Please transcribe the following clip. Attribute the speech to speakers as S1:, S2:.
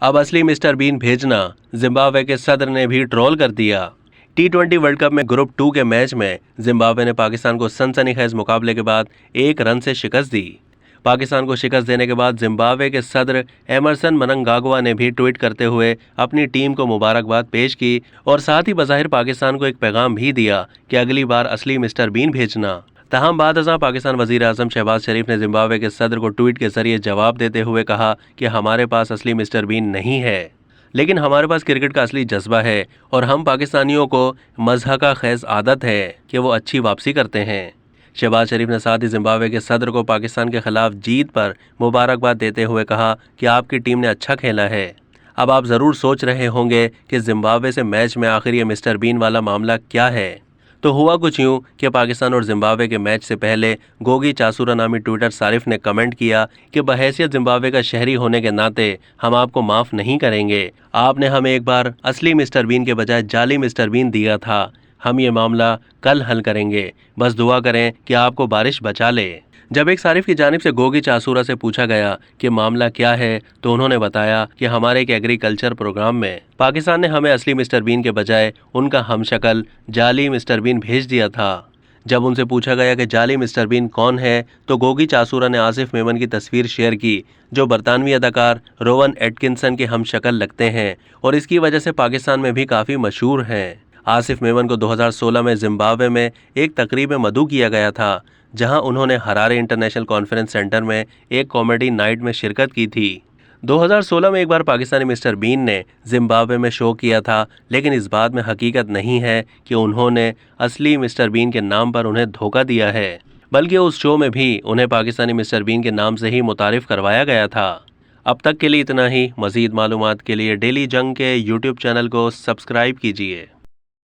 S1: अब असली mister been भेजना जिम्बाब्वे के सदर ने भी ट्रोल कर दिया। T20 वर्ल्ड कप में ग्रुप 2 के मैच में जिम्बाब्वे ने पाकिस्तान को सनसनीखेज मुकाबले के बाद 1 रन से शिकस्त दी। पाकिस्तान को शिकस्त देने के बाद जिम्बाब्वे के सदर एमरसन मनंगागवा ने भी ट्वीट करते हुए अपनी टीम को मुबारकबाद पेश की और साथ ही बज़ाहिर पाकिस्तान को एक पैगाम भी दिया कि अगली बार असली मिस्टर बीन भेजना। तहम बादअज़ां पाकिस्तान वज़ीर आज़म शहबाज शरीफ ने जिम्बाब्वे के सदर को ट्वीट के जरिए जवाब देते हुए कहा कि हमारे पास असली मिस्टर बीन नहीं है, लेकिन हमारे पास क्रिकेट का असली जज्बा है और हम पाकिस्तानियों को मज़हका ख़ैज़ आदत है कि वो अच्छी वापसी करते हैं। शहबाज शरीफ ने साथ ही जिम्बाब्वे के सदर को पाकिस्तान के खिलाफ जीत पर मुबारकबाद देते हुए कहा कि आपकी टीम ने अच्छा खेला है। अब आप ज़रूर सोच रहे होंगे कि जिम्बाब्वे से मैच में आखिर ये मिस्टर बीन वाला मामला क्या है। तो हुआ कुछ यूँ कि पाकिस्तान और जिम्बाब्वे के मैच से पहले गोगी चासूरा नामी ट्विटर सारिफ ने कमेंट किया कि बहैसियत जिम्बाब्वे का शहरी होने के नाते हम आपको माफ़ नहीं करेंगे। आपने हमें एक बार असली मिस्टर बीन के बजाय जाली मिस्टर बीन दिया था। हम ये मामला कल हल करेंगे, बस दुआ करें कि आपको बारिश बचा ले। जब एक सारिफ की जानिब से गोगी चासूरा से पूछा गया कि मामला क्या है, तो उन्होंने बताया कि हमारे एक एग्रीकल्चर प्रोग्राम में पाकिस्तान ने हमें असली मिस्टर बीन के बजाय उनका हमशक्ल जाली मिस्टर बीन भेज दिया था। जब उनसे पूछा गया कि जाली मिस्टर बीन कौन है, तो गोगी चासूरा ने आसिफ मेमन की तस्वीर शेयर की जो बरतानवी अदाकार रोवन एटकिंसन के हमशक्ल लगते हैं और इसकी वजह से पाकिस्तान में भी काफ़ी मशहूर हैं। आसिफ मेमन को 2016 में जिम्बाब्वे में एक तकरीब में मदऊ किया गया था, जहां उन्होंने हरारे इंटरनेशनल कॉन्फ्रेंस सेंटर में एक कॉमेडी नाइट में शिरकत की थी। 2016 में एक बार पाकिस्तानी मिस्टर बीन ने जिम्बाब्वे में शो किया था, लेकिन इस बात में हकीकत नहीं है कि उन्होंने असली मिस्टर बीन के नाम पर उन्हें धोखा दिया है, बल्कि उस शो में भी उन्हें पाकिस्तानी मिस्टर बीन के नाम से ही मुतारिफ करवाया गया था। अब तक के लिए इतना ही। मज़ीद मालूमात के लिए डेली जंग के YouTube चैनल को सब्सक्राइब कीजिए।